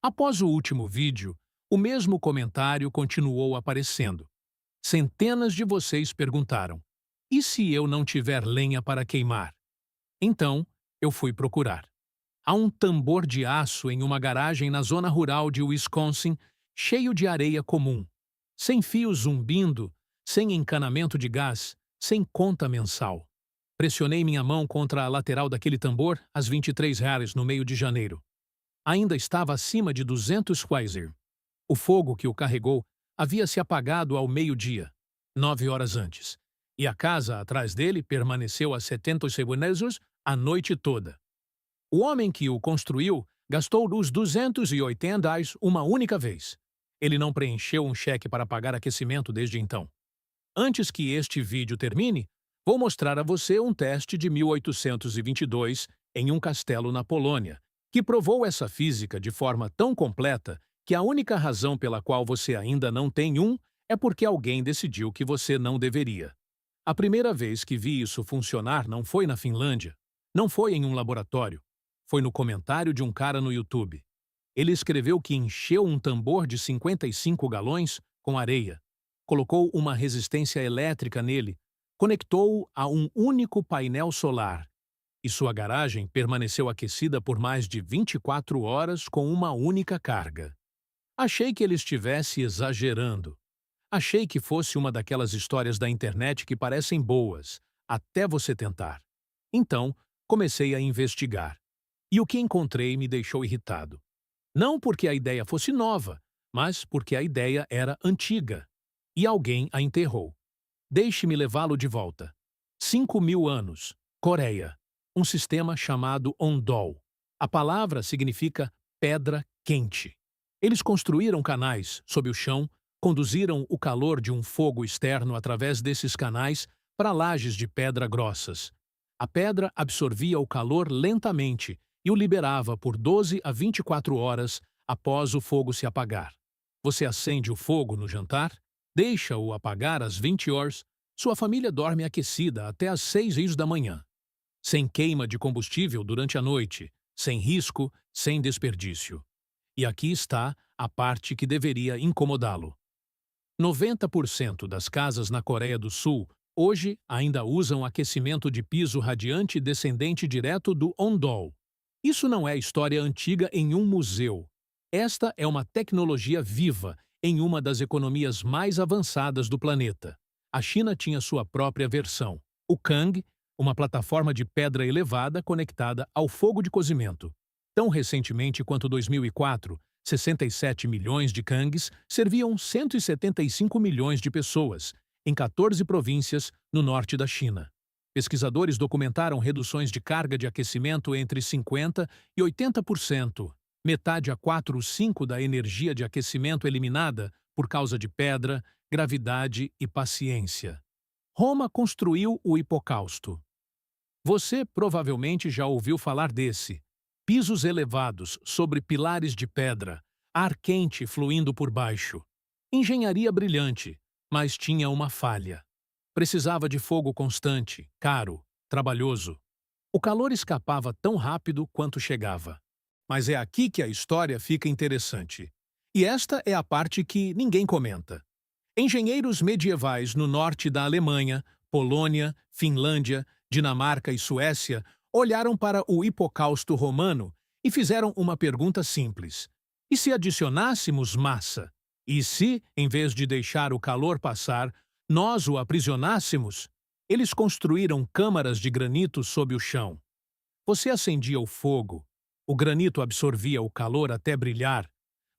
Após o último vídeo, o mesmo comentário continuou aparecendo. Centenas de vocês perguntaram: e se eu não tiver lenha para queimar? Então, eu fui procurar. Há um tambor de aço em uma garagem na zona rural de Wisconsin, cheio de areia comum, sem fios zumbindo, sem encanamento de gás, sem conta mensal. Pressionei minha mão contra a lateral daquele tambor às 23 horas no meio de janeiro. Ainda estava acima de 200 Quasar. O fogo que o carregou havia se apagado ao meio-dia, 9 horas antes, e a casa atrás dele permaneceu a 70 segundos a noite toda. O homem que o construiu gastou os $280 uma única vez. Ele não preencheu um cheque para pagar aquecimento desde então. Antes que este vídeo termine, vou mostrar a você um teste de 1822 em um castelo na Polônia, que provou essa física de forma tão completa que a única razão pela qual você ainda não tem um é porque alguém decidiu que você não deveria. A primeira vez que vi isso funcionar não foi na Finlândia, não foi em um laboratório, foi no comentário de um cara no YouTube. Ele escreveu que encheu um tambor de 55 galões com areia, colocou uma resistência elétrica nele, conectou-o a um único painel solar e sua garagem permaneceu aquecida por mais de 24 horas com uma única carga. Achei que ele estivesse exagerando. Achei que fosse uma daquelas histórias da internet que parecem boas, até você tentar. Então, comecei a investigar. E o que encontrei me deixou irritado. Não porque a ideia fosse nova, mas porque a ideia era antiga. E alguém a enterrou. Deixe-me levá-lo de volta. 5.000 anos. Coreia. Um sistema chamado Ondol. A palavra significa pedra quente. Eles construíram canais sob o chão, conduziram o calor de um fogo externo através desses canais para lajes de pedra grossas. A pedra absorvia o calor lentamente e o liberava por 12 a 24 horas após o fogo se apagar. Você acende o fogo no jantar, deixa-o apagar às 20 horas, sua família dorme aquecida até às 6 da manhã. Sem queima de combustível durante a noite, sem risco, sem desperdício. E aqui está a parte que deveria incomodá-lo. 90% das casas na Coreia do Sul hoje ainda usam aquecimento de piso radiante descendente direto do Ondol. Isso não é história antiga em um museu. Esta é uma tecnologia viva em uma das economias mais avançadas do planeta. A China tinha sua própria versão, o Kang, uma plataforma de pedra elevada conectada ao fogo de cozimento. Tão recentemente quanto 2004, 67 milhões de Kangs serviam 175 milhões de pessoas, em 14 províncias no norte da China. Pesquisadores documentaram reduções de carga de aquecimento entre 50% e 80%, metade a 4 ou 5 da energia de aquecimento eliminada por causa de pedra, gravidade e paciência. Roma construiu o hipocausto. Você provavelmente já ouviu falar desse. Pisos elevados sobre pilares de pedra, ar quente fluindo por baixo. Engenharia brilhante, mas tinha uma falha. Precisava de fogo constante, caro, trabalhoso. O calor escapava tão rápido quanto chegava. Mas é aqui que a história fica interessante. E esta é a parte que ninguém comenta. Engenheiros medievais no norte da Alemanha, Polônia, Finlândia, Dinamarca e Suécia olharam para o hipocausto romano e fizeram uma pergunta simples. E se adicionássemos massa? E se, em vez de deixar o calor passar, nós o aprisionássemos? Eles construíram câmaras de granito sob o chão. Você acendia o fogo, o granito absorvia o calor até brilhar.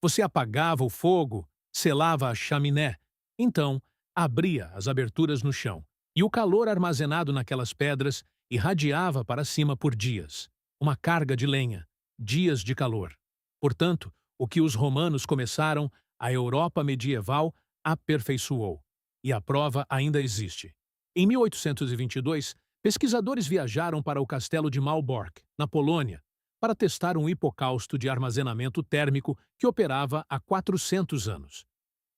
Você apagava o fogo, selava a chaminé. Então, abria as aberturas no chão, e o calor armazenado naquelas pedras irradiava para cima por dias. Uma carga de lenha, dias de calor. Portanto, o que os romanos começaram, a Europa medieval aperfeiçoou. E a prova ainda existe. Em 1822, pesquisadores viajaram para o castelo de Malbork, na Polônia, para testar um hipocausto de armazenamento térmico que operava há 400 anos.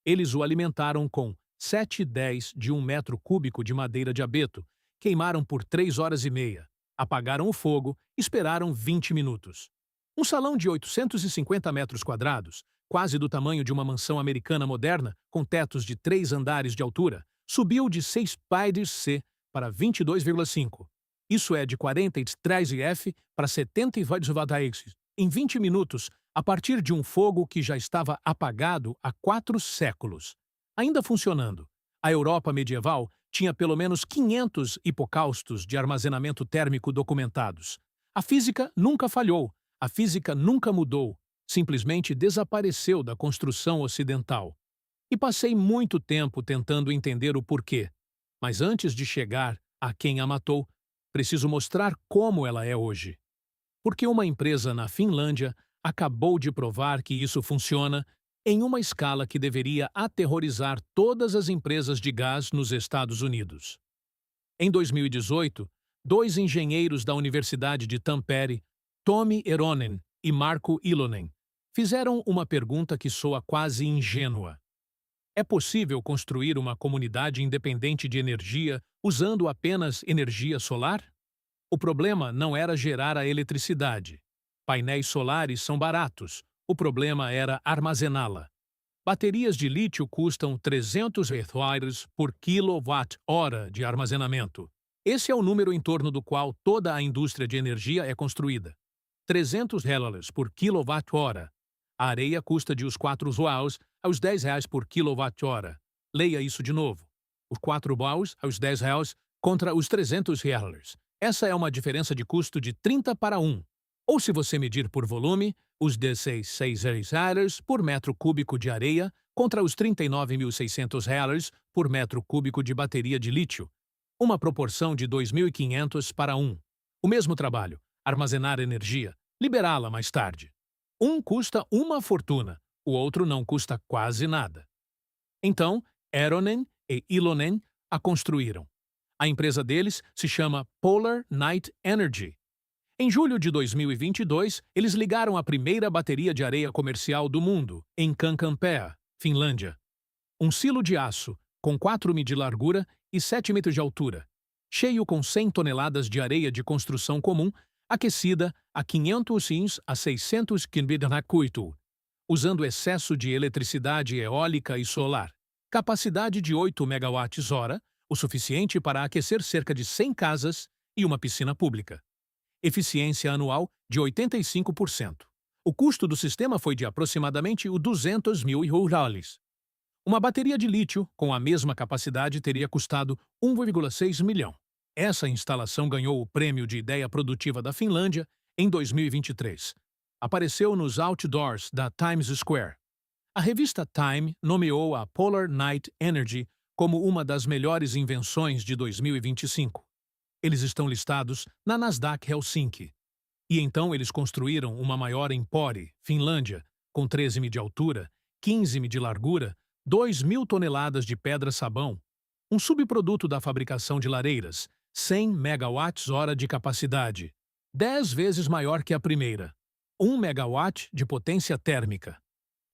Eles o alimentaram com 7/10 de 1 metro cúbico de madeira de abeto, queimaram por 3 horas e meia, apagaram o fogo, esperaram 20 minutos. Um salão de 850 metros quadrados, quase do tamanho de uma mansão americana moderna, com tetos de 3 andares de altura, subiu de 6 PIDs C para 22,5. Isso é de 43 F para 72 watts em 20 minutos, a partir de um fogo que já estava apagado há 4 séculos. Ainda funcionando, a Europa medieval tinha pelo menos 500 hipocaustos de armazenamento térmico documentados. A física nunca falhou, a física nunca mudou, simplesmente desapareceu da construção ocidental. E passei muito tempo tentando entender o porquê. Mas antes de chegar a quem a matou, preciso mostrar como ela é hoje. Porque uma empresa na Finlândia acabou de provar que isso funciona em uma escala que deveria aterrorizar todas as empresas de gás nos Estados Unidos. Em 2018, dois engenheiros da Universidade de Tampere, Tommi Eronen e Marko Ilonen, fizeram uma pergunta que soa quase ingênua. É possível construir uma comunidade independente de energia usando apenas energia solar? O problema não era gerar a eletricidade. Painéis solares são baratos. O problema era armazená-la. Baterias de lítio custam 300 reais por quilowatt-hora de armazenamento. Esse é o número em torno do qual toda a indústria de energia é construída. 300 reais por quilowatt-hora. A areia custa de os 4 reais aos 10 reais por quilowatt-hora. Leia isso de novo. Os 4 reais aos 10 reais contra os 300 reais. Essa é uma diferença de custo de 30 para 1. Ou se você medir por volume, os 16 reais por metro cúbico de areia contra os 39.600 reais por metro cúbico de bateria de lítio. Uma proporção de 2.500 para 1. O mesmo trabalho, armazenar energia, liberá-la mais tarde. Um custa uma fortuna, o outro não custa quase nada. Então, Eronen e Ilonen a construíram. A empresa deles se chama Polar Night Energy. Em julho de 2022, eles ligaram a primeira bateria de areia comercial do mundo, em Kankaanpää, Finlândia. Um silo de aço, com 4 m de largura e 7 metros de altura, cheio com 100 toneladas de areia de construção comum, aquecida a 500 a 600 km/h, usando excesso de eletricidade eólica e solar. Capacidade de 8 megawatts-hora, o suficiente para aquecer cerca de 100 casas e uma piscina pública. Eficiência anual de 85%. O custo do sistema foi de aproximadamente os 200 mil reais. Uma bateria de lítio com a mesma capacidade teria custado 1,6 milhão. Essa instalação ganhou o Prêmio de Ideia Produtiva da Finlândia em 2023. Apareceu nos outdoors da Times Square. A revista Time nomeou a Polar Night Energy como uma das melhores invenções de 2025. Eles estão listados na Nasdaq Helsinki. E então eles construíram uma maior em Pori, Finlândia, com 13 m de altura, 15 m de largura, 2.000 toneladas de pedra-sabão, um subproduto da fabricação de lareiras, 100 megawatts-hora de capacidade, 10 vezes maior que a primeira, 1 megawatt de potência térmica.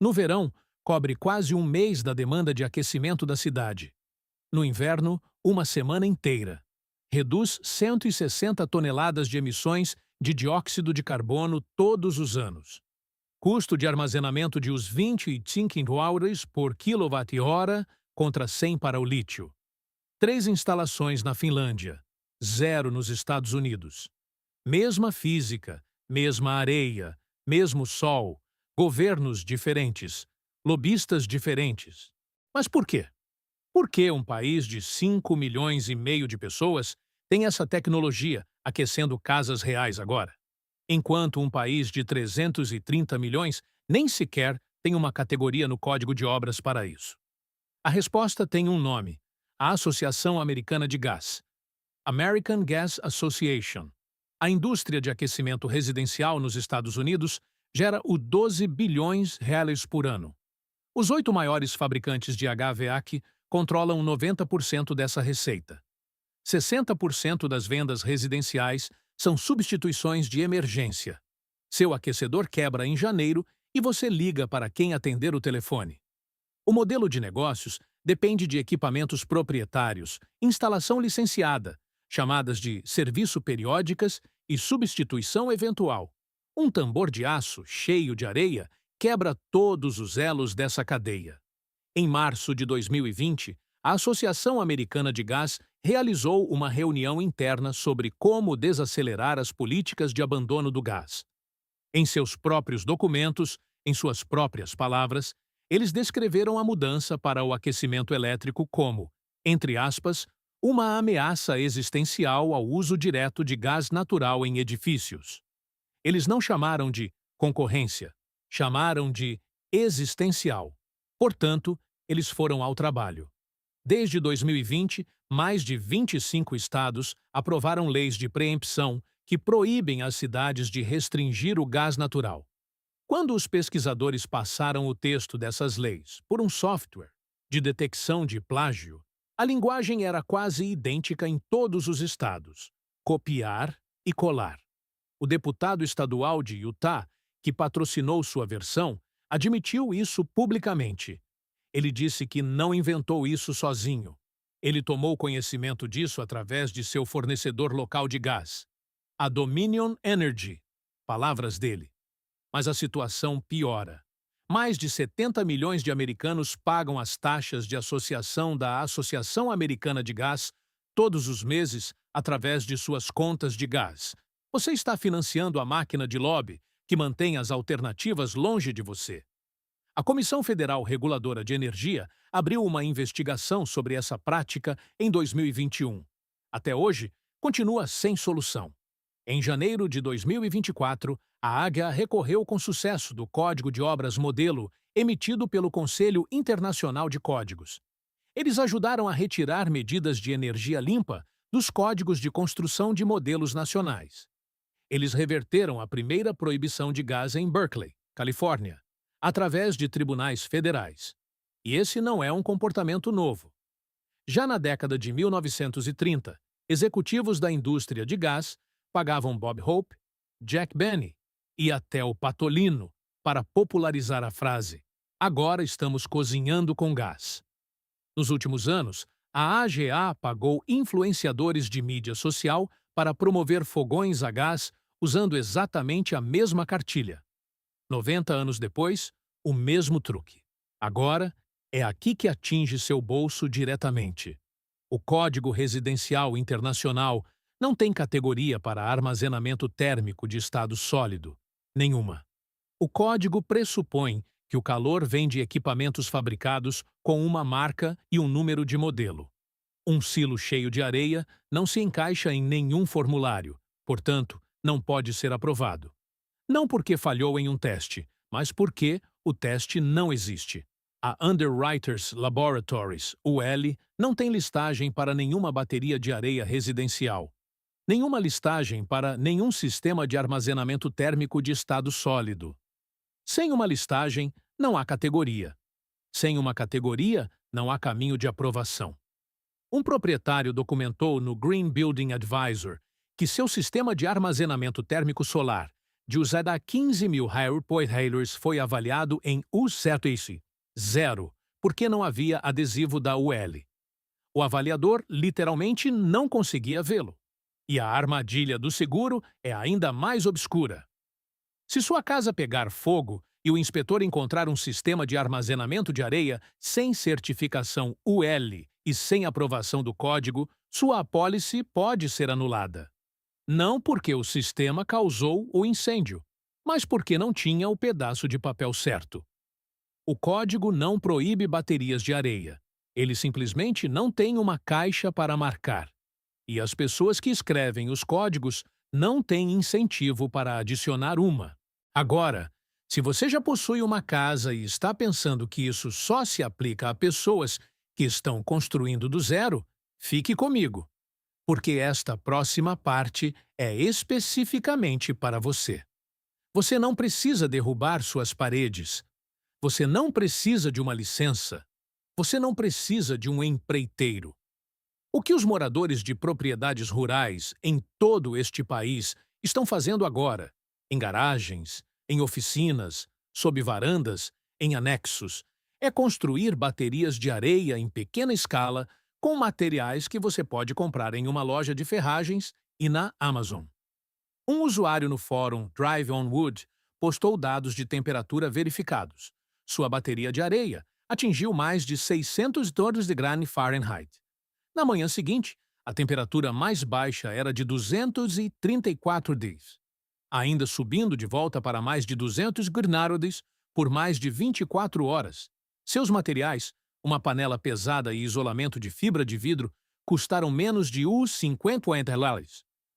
No verão, cobre quase um mês da demanda de aquecimento da cidade. No inverno, uma semana inteira. Reduz 160 toneladas de emissões de dióxido de carbono todos os anos. Custo de armazenamento de os 25 reais por quilowatt-hora contra 100 para o lítio. 3 instalações na Finlândia, 0 nos Estados Unidos. Mesma física, mesma areia, mesmo sol, governos diferentes, lobistas diferentes. Mas por quê? Por que um país de 5,5 milhões de pessoas tem essa tecnologia aquecendo casas reais agora, enquanto um país de 330 milhões nem sequer tem uma categoria no Código de Obras para isso? A resposta tem um nome: a Associação Americana de Gás, American Gas Association. A indústria de aquecimento residencial nos Estados Unidos gera o 12 bilhões reais por ano. Os 8 maiores fabricantes de HVAC controlam 90% dessa receita. 60% das vendas residenciais são substituições de emergência. Seu aquecedor quebra em janeiro e você liga para quem atender o telefone. O modelo de negócios depende de equipamentos proprietários, instalação licenciada, chamadas de serviço periódicas e substituição eventual. Um tambor de aço cheio de areia quebra todos os elos dessa cadeia. Em março de 2020, a Associação Americana de Gás realizou uma reunião interna sobre como desacelerar as políticas de abandono do gás. Em seus próprios documentos, em suas próprias palavras, eles descreveram a mudança para o aquecimento elétrico como, entre aspas, uma ameaça existencial ao uso direto de gás natural em edifícios. Eles não chamaram de concorrência, chamaram de existencial. Portanto, eles foram ao trabalho. Desde 2020, mais de 25 estados aprovaram leis de preempção que proíbem as cidades de restringir o gás natural. Quando os pesquisadores passaram o texto dessas leis por um software de detecção de plágio, a linguagem era quase idêntica em todos os estados: copiar e colar. O deputado estadual de Utah, que patrocinou sua versão, admitiu isso publicamente. Ele disse que não inventou isso sozinho. Ele tomou conhecimento disso através de seu fornecedor local de gás, a Dominion Energy. Palavras dele. Mas a situação piora. Mais de 70 milhões de americanos pagam as taxas de associação da Associação Americana de Gás todos os meses através de suas contas de gás. Você está financiando a máquina de lobby que mantém as alternativas longe de você. A Comissão Federal Reguladora de Energia abriu uma investigação sobre essa prática em 2021. Até hoje, continua sem solução. Em janeiro de 2024, a AGA recorreu com sucesso do Código de Obras Modelo emitido pelo Conselho Internacional de Códigos. Eles ajudaram a retirar medidas de energia limpa dos códigos de construção de modelos nacionais. Eles reverteram a primeira proibição de gás em Berkeley, Califórnia, através de tribunais federais. E esse não é um comportamento novo. Já na década de 1930, executivos da indústria de gás pagavam Bob Hope, Jack Benny e até o Patolino para popularizar a frase "Agora estamos cozinhando com gás". Nos últimos anos, a AGA pagou influenciadores de mídia social para promover fogões a gás usando exatamente a mesma cartilha. 90 anos depois, o mesmo truque. Agora, é aqui que atinge seu bolso diretamente. O Código Residencial Internacional não tem categoria para armazenamento térmico de estado sólido. Nenhuma. O código pressupõe que o calor vem de equipamentos fabricados com uma marca e um número de modelo. Um silo cheio de areia não se encaixa em nenhum formulário, portanto, não pode ser aprovado. Não porque falhou em um teste, mas porque o teste não existe. A Underwriters Laboratories, UL, não tem listagem para nenhuma bateria de areia residencial. Nenhuma listagem para nenhum sistema de armazenamento térmico de estado sólido. Sem uma listagem, não há categoria. Sem uma categoria, não há caminho de aprovação. Um proprietário documentou no Green Building Advisor que seu sistema de armazenamento térmico solar, de usado a 15 mil retailers, foi avaliado em U7 0, porque não havia adesivo da UL. O avaliador literalmente não conseguia vê-lo. E a armadilha do seguro é ainda mais obscura. Se sua casa pegar fogo e o inspetor encontrar um sistema de armazenamento de areia sem certificação UL e sem aprovação do código, sua apólice pode ser anulada. Não porque o sistema causou o incêndio, mas porque não tinha o pedaço de papel certo. O código não proíbe baterias de areia. Ele simplesmente não tem uma caixa para marcar. E as pessoas que escrevem os códigos não têm incentivo para adicionar uma. Agora, se você já possui uma casa e está pensando que isso só se aplica a pessoas que estão construindo do zero, fique comigo, porque esta próxima parte é especificamente para você. Você não precisa derrubar suas paredes. Você não precisa de uma licença. Você não precisa de um empreiteiro. O que os moradores de propriedades rurais em todo este país estão fazendo agora, em garagens, em oficinas, sob varandas, em anexos, é construir baterias de areia em pequena escala com materiais que você pode comprar em uma loja de ferragens e na Amazon. Um usuário no fórum Drive on Wood postou dados de temperatura verificados. Sua bateria de areia atingiu mais de 600 torres de grande Fahrenheit. Na manhã seguinte, a temperatura mais baixa era de 234 degrees, ainda subindo de volta para mais de 200 graus por mais de 24 horas. Seus materiais, uma panela pesada e isolamento de fibra de vidro, custaram menos de US$ 50.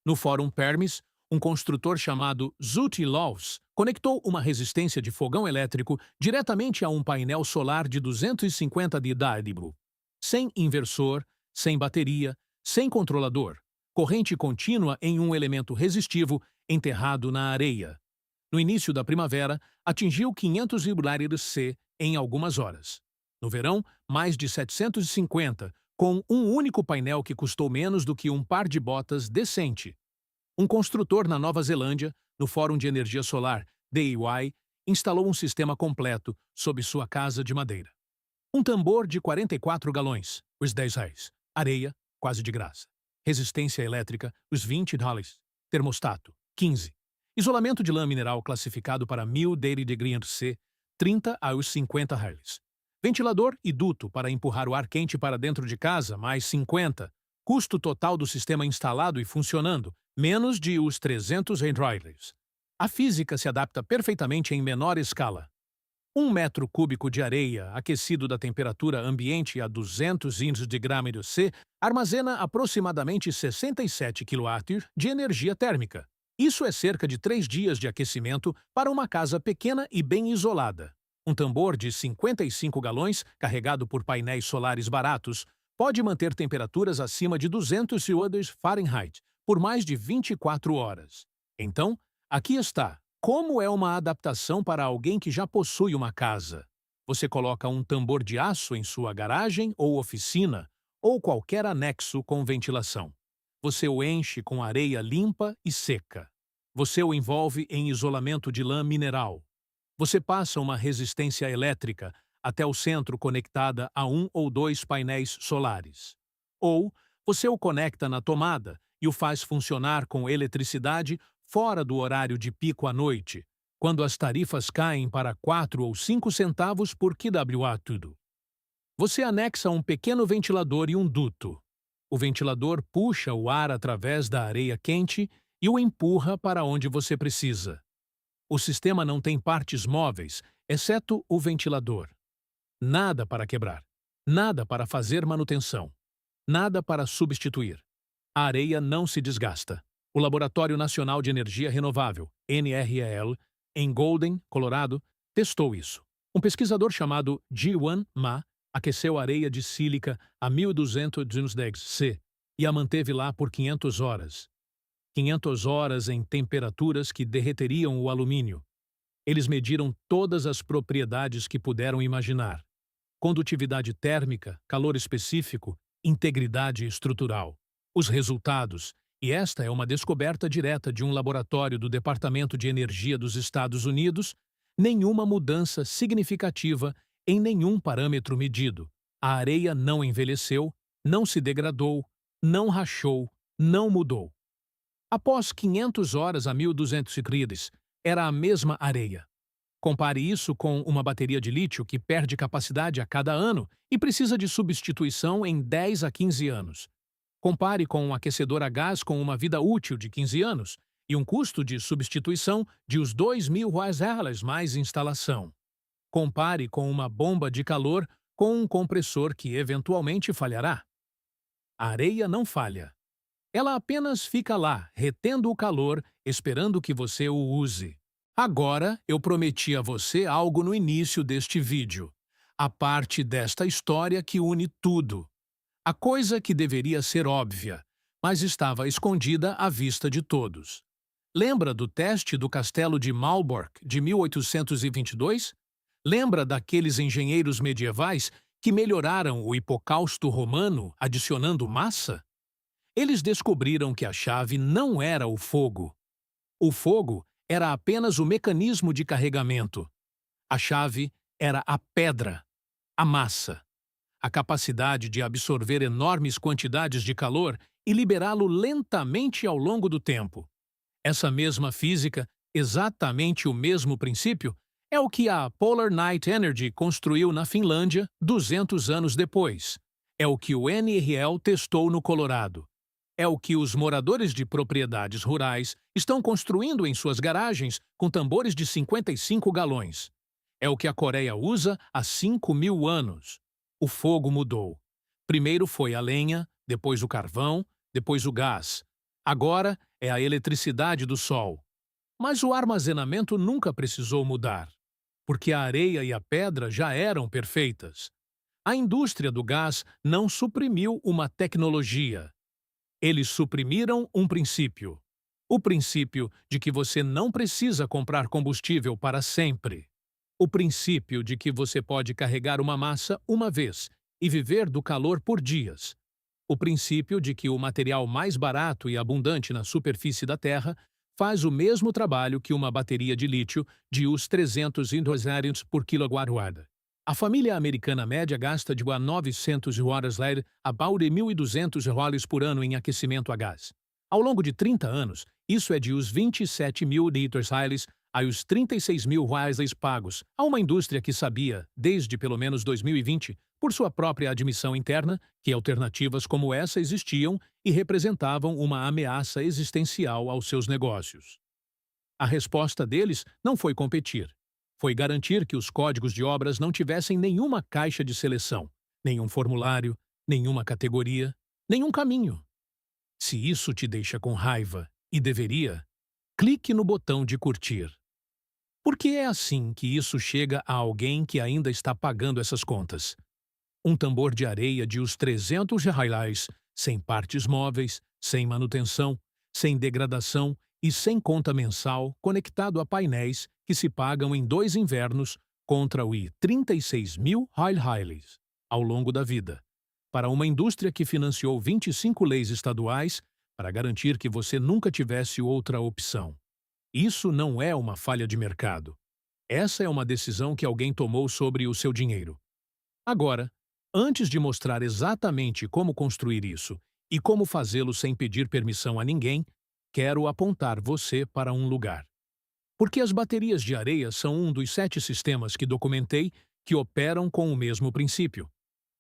No fórum Permis, um construtor chamado Zuti Laws conectou uma resistência de fogão elétrico diretamente a um painel solar de 250 de diâmetro, sem inversor, sem bateria, sem controlador, corrente contínua em um elemento resistivo enterrado na areia. No início da primavera, atingiu 500 C em algumas horas. No verão, mais de 750, com um único painel que custou menos do que um par de botas decente. Um construtor na Nova Zelândia, no Fórum de Energia Solar, DIY, instalou um sistema completo sob sua casa de madeira. Um tambor de 44 galões, os R$10. Areia, quase de graça. Resistência elétrica, os $20. Termostato, 15. Isolamento de lã mineral classificado para 1000 degrees C, 30 aos R$50. Ventilador e duto para empurrar o ar quente para dentro de casa, mais 50. Custo total do sistema instalado e funcionando, menos de os $300. A física se adapta perfeitamente em menor escala. 1 metro cúbico de areia, aquecido da temperatura ambiente a 200 degrau C, armazena aproximadamente 67 kW de energia térmica. Isso é cerca de 3 dias de aquecimento para uma casa pequena e bem isolada. Um tambor de 55 galões, carregado por painéis solares baratos, pode manter temperaturas acima de 200 Fahrenheit por mais de 24 horas. Então, aqui está. Como é uma adaptação para alguém que já possui uma casa? Você coloca um tambor de aço em sua garagem ou oficina, ou qualquer anexo com ventilação. Você o enche com areia limpa e seca. Você o envolve em isolamento de lã mineral. Você passa uma resistência elétrica até o centro conectada a 1 ou 2 painéis solares. Ou você o conecta na tomada e o faz funcionar com eletricidade fora do horário de pico à noite, quando as tarifas caem para 4 ou 5 centavos por kWh tudo. Você anexa um pequeno ventilador e um duto. O ventilador puxa o ar através da areia quente e o empurra para onde você precisa. O sistema não tem partes móveis, exceto o ventilador. Nada para quebrar. Nada para fazer manutenção. Nada para substituir. A areia não se desgasta. O Laboratório Nacional de Energia Renovável, NREL, em Golden, Colorado, testou isso. Um pesquisador chamado Ji-Wan Ma aqueceu a areia de sílica a 1200 C e a manteve lá por 500 horas. 500 horas em temperaturas que derreteriam o alumínio. Eles mediram todas as propriedades que puderam imaginar: condutividade térmica, calor específico, integridade estrutural. Os resultados, e esta é uma descoberta direta de um laboratório do Departamento de Energia dos Estados Unidos, nenhuma mudança significativa em nenhum parâmetro medido. A areia não envelheceu, não se degradou, não rachou, não mudou. Após 500 horas a 1200 degrees, era a mesma areia. Compare isso com uma bateria de lítio que perde capacidade a cada ano e precisa de substituição em 10 a 15 anos. Compare com um aquecedor a gás com uma vida útil de 15 anos e um custo de substituição de os R$2.000 mais instalação. Compare com uma bomba de calor com um compressor que eventualmente falhará. A areia não falha. Ela apenas fica lá, retendo o calor, esperando que você o use. Agora, eu prometi a você algo no início deste vídeo. A parte desta história que une tudo. A coisa que deveria ser óbvia, mas estava escondida à vista de todos. Lembra do teste do castelo de Malbork de 1822? Lembra daqueles engenheiros medievais que melhoraram o hipocausto romano adicionando massa? Eles descobriram que a chave não era o fogo. O fogo era apenas o mecanismo de carregamento. A chave era a pedra, a massa. A capacidade de absorver enormes quantidades de calor e liberá-lo lentamente ao longo do tempo. Essa mesma física, exatamente o mesmo princípio, é o que a Polar Night Energy construiu na Finlândia 200 anos depois. É o que o NRL testou no Colorado. É o que os moradores de propriedades rurais estão construindo em suas garagens com tambores de 55 galões. É o que a Coreia usa há 5.000 anos. O fogo mudou. Primeiro foi a lenha, depois o carvão, depois o gás. Agora é a eletricidade do sol. Mas o armazenamento nunca precisou mudar, porque a areia e a pedra já eram perfeitas. A indústria do gás não suprimiu uma tecnologia. Eles suprimiram um princípio. O princípio de que você não precisa comprar combustível para sempre. O princípio de que você pode carregar uma massa uma vez e viver do calor por dias. O princípio de que o material mais barato e abundante na superfície da Terra faz o mesmo trabalho que uma bateria de lítio de US 300 indosarios por quilowatt-hora. A família americana média gasta de 900 horas-led a about 1.200 dólares por ano em aquecimento a gás. Ao longo de 30 anos, isso é de os 27.000 litros a os 36.000 reais pagos a uma indústria que sabia, desde pelo menos 2020, por sua própria admissão interna, que alternativas como essa existiam e representavam uma ameaça existencial aos seus negócios. A resposta deles não foi competir. Foi garantir que os códigos de obras não tivessem nenhuma caixa de seleção, nenhum formulário, nenhuma categoria, nenhum caminho. Se isso te deixa com raiva, e deveria, clique no botão de curtir. Porque é assim que isso chega a alguém que ainda está pagando essas contas. Um tambor de areia de uns 300 reais, sem partes móveis, sem manutenção, sem degradação e sem conta mensal, conectado a painéis que se pagam em 2 invernos contra o 36.000 reais ao longo da vida, para uma indústria que financiou 25 leis estaduais para garantir que você nunca tivesse outra opção. Isso não é uma falha de mercado. Essa é uma decisão que alguém tomou sobre o seu dinheiro. Agora, antes de mostrar exatamente como construir isso e como fazê-lo sem pedir permissão a ninguém, quero apontar você para um lugar. Porque as baterias de areia são um dos 7 sistemas que documentei que operam com o mesmo princípio.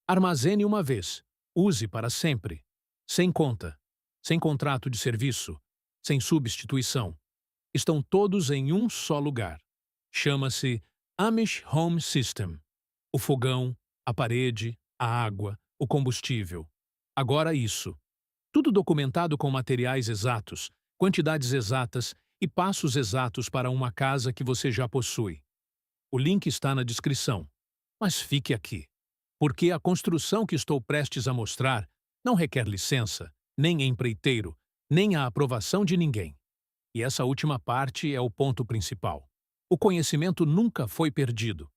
Armazene uma vez, use para sempre. Sem conta, sem contrato de serviço, sem substituição. Estão todos em um só lugar. Chama-se Amish Home System. O fogão, a parede, a água, o combustível. Agora isso. Tudo documentado com materiais exatos, quantidades exatas e passos exatos para uma casa que você já possui. O link está na descrição. Mas fique aqui, porque a construção que estou prestes a mostrar não requer licença, nem empreiteiro, nem a aprovação de ninguém. E essa última parte é o ponto principal. O conhecimento nunca foi perdido.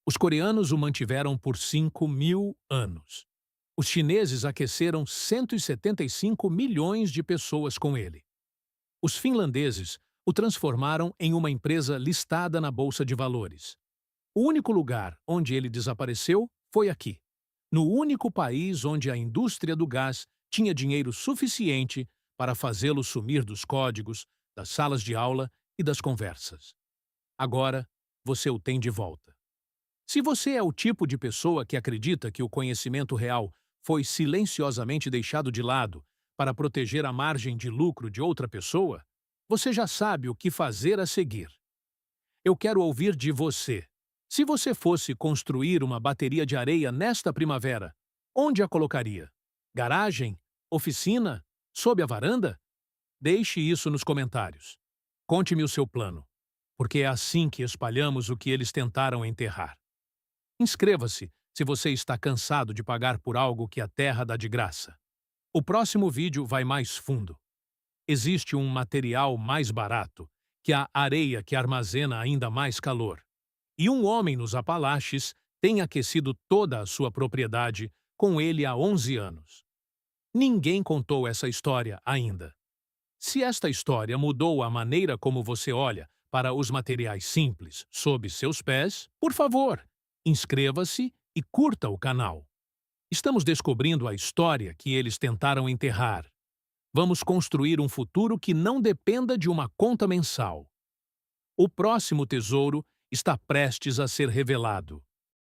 Os coreanos o mantiveram por 5.000 anos. Os chineses aqueceram 175 milhões de pessoas com ele. Os finlandeses o transformaram em uma empresa listada na Bolsa de Valores. O único lugar onde ele desapareceu foi aqui, no único país onde a indústria do gás tinha dinheiro suficiente para fazê-lo sumir dos códigos, das salas de aula e das conversas. Agora, você o tem de volta. Se você é o tipo de pessoa que acredita que o conhecimento real foi silenciosamente deixado de lado para proteger a margem de lucro de outra pessoa, você já sabe o que fazer a seguir. Eu quero ouvir de você. Se você fosse construir uma bateria de areia nesta primavera, onde a colocaria? Garagem? Oficina? Sob a varanda? Deixe isso nos comentários. Conte-me o seu plano, porque é assim que espalhamos o que eles tentaram enterrar. Inscreva-se se você está cansado de pagar por algo que a Terra dá de graça. O próximo vídeo vai mais fundo. Existe um material mais barato, que a areia que armazena ainda mais calor. E um homem nos Apalaches tem aquecido toda a sua propriedade com ele há 11 anos. Ninguém contou essa história ainda. Se esta história mudou a maneira como você olha para os materiais simples sob seus pés, por favor, inscreva-se e curta o canal. Estamos descobrindo a história que eles tentaram enterrar. Vamos construir um futuro que não dependa de uma conta mensal. O próximo tesouro está prestes a ser revelado.